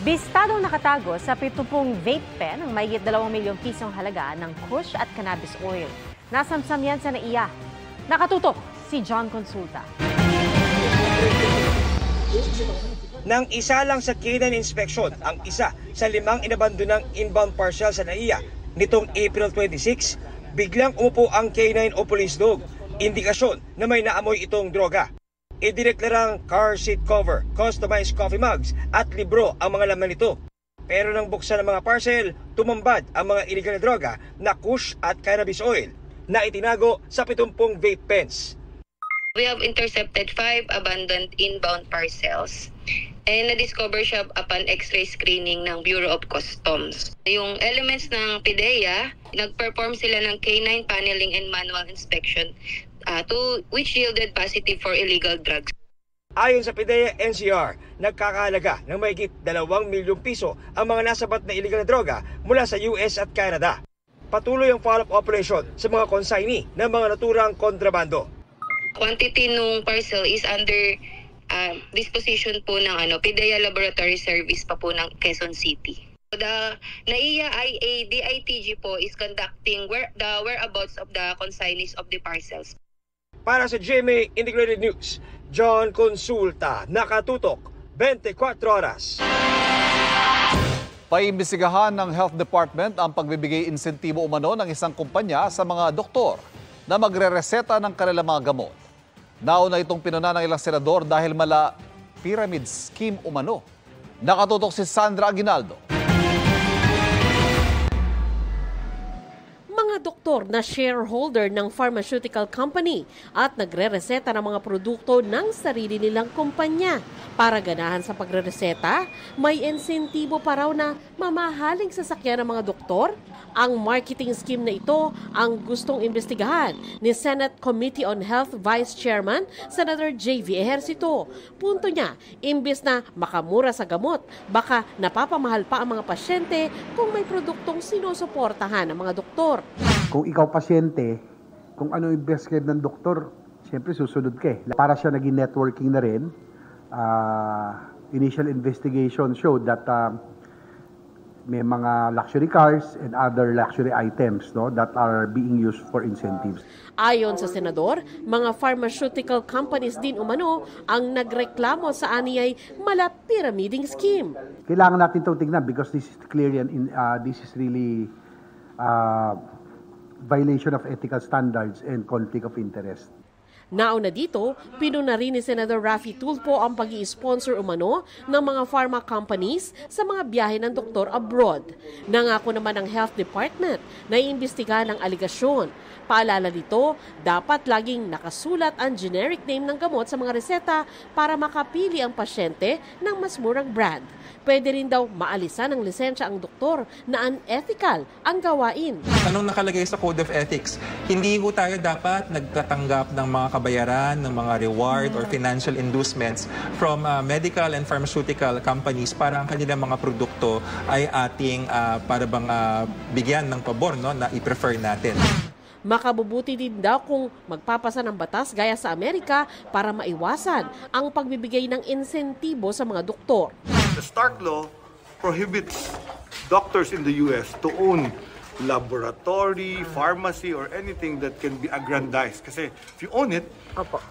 Bistadong nakatago sa 70 vape pen ang mahigit 2 milyong pisong halaga ng kush at cannabis oil. Nasamsam yan sa NAIA. Nakatutok si John Consulta. Nang isa lang sa K9 inspection ang isa sa 5 inabandonang inbound parcel sa NAIA nitong April 26, biglang umupo ang K9 o police dog. Indikasyon na may naamoy itong droga. Idineklarang car seat cover, customized coffee mugs at libro ang mga laman nito. Pero nang buksan ang mga parcel, tumambad ang mga illegal na droga na kush at cannabis oil na itinago sa 70 vape pens. We have intercepted 5 abandoned inbound parcels and na-discover siya upon x-ray screening ng Bureau of Customs. Yung elements ng PDEA, nag-perform sila ng K9 paneling and manual inspection which yielded positive for illegal drugs. Ayon sa PDEA NCR, nagkakahalaga ng mahigit 2 milyong piso ang mga nasabat na illegal na droga mula sa US at Canada. Patuloy ang follow-up operation sa mga consignee ng mga naturang kontrabando. Quantity nung parcel is under disposition po ng PDEA Laboratory Service pa po ng Quezon City. The NAIA DITG po is conducting the whereabouts of the consignees of the parcels. Para sa GMA Integrated News, John Consulta, nakatutok 24 oras. Paimbestigahan ng Health Department ang pagbibigay insentibo umano ng isang kumpanya sa mga doktor na magre-reseta ng kanilang mga gamot. Nauna itong pinuna ng ilang senador dahil mala pyramid scheme umano. Nakatutok si Sandra Aguinaldo. Mga doktor na shareholder ng pharmaceutical company at nagre-reseta ng mga produkto ng sarili nilang kumpanya. Para ganahan sa pagre-reseta, may insentibo pa raw na mamahaling sasakyan ng mga doktor. Ang marketing scheme na ito ang gustong imbestigahan ni Senate Committee on Health Vice Chairman Senator J.V. Ejercito. Punto niya, imbis na makamura sa gamot, baka napapamahal pa ang mga pasyente kung may produktong sinusuportahan ng mga doktor. Kung ikaw pasyente, kung ano yung best care ng doktor, siyempre susunod ka eh. Para siya naging networking na rin, initial investigation showed that may mga luxury cars and other luxury items that are being used for incentives. Ayon sa senador, mga pharmaceutical companies din umano ang nagreklamo sa aniyay mala pyramiding scheme. Kailangan natin itong tignan because this is clear and this is really violation of ethical standards and conflict of interest. Nauna dito, pinuna rin ni Senator Raffy Tulfo ang pag-i-sponsor umano ng mga pharma companies sa mga biyahe ng doktor abroad. Nangako naman ng Health Department na iimbestigahan ang aligasyon. Paalala dito, dapat laging nakasulat ang generic name ng gamot sa mga reseta para makapili ang pasyente ng mas murang brand. Pwede rin daw maalisan ng lisensya ang doktor na unethical ang gawain. Anong nakalagay sa Code of Ethics? Hindi ko tayo dapat nagtatanggap ng mga kabayaran, ng mga reward or financial inducements from medical and pharmaceutical companies para ang kanilang mga produkto ay ating para bang bigyan ng pabor na i-prefer natin. Makabubuti din daw kung magpapasa ng batas gaya sa Amerika para maiwasan ang pagbibigay ng insentibo sa mga doktor. The Stark Law prohibits doctors in the US to own laboratory, pharmacy, or anything that can be aggrandized. Kasi if you own it,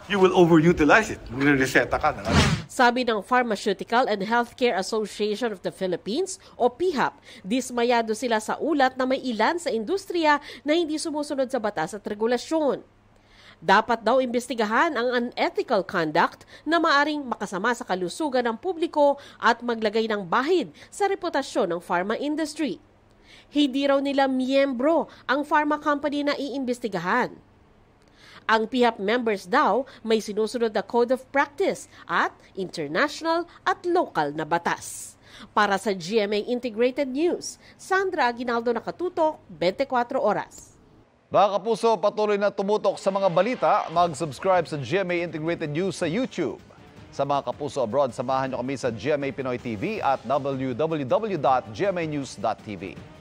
you will overutilize it. Nire-reseta ka na. Sabi ng Pharmaceutical and Healthcare Association of the Philippines o PHAP, dismayado sila sa ulat na may ilan sa industriya na hindi sumusunod sa batas at regulasyon. Dapat daw imbestigahan ang unethical conduct na maaring makasama sa kalusugan ng publiko at maglagay ng bahid sa reputasyon ng pharma industry. Hindi raw nila miyembro ang pharma company na iimbestigahan. Ang PHAP members daw may sinusunod na Code of Practice at international at local na batas. Para sa GMA Integrated News, Sandra Aguinaldo, nakatutok 24 oras. Mga kapuso, patuloy na tumutok sa mga balita. Mag-subscribe sa GMA Integrated News sa YouTube. Sa mga kapuso abroad, samahan niyo kami sa GMA Pinoy TV at www.gmanews.tv.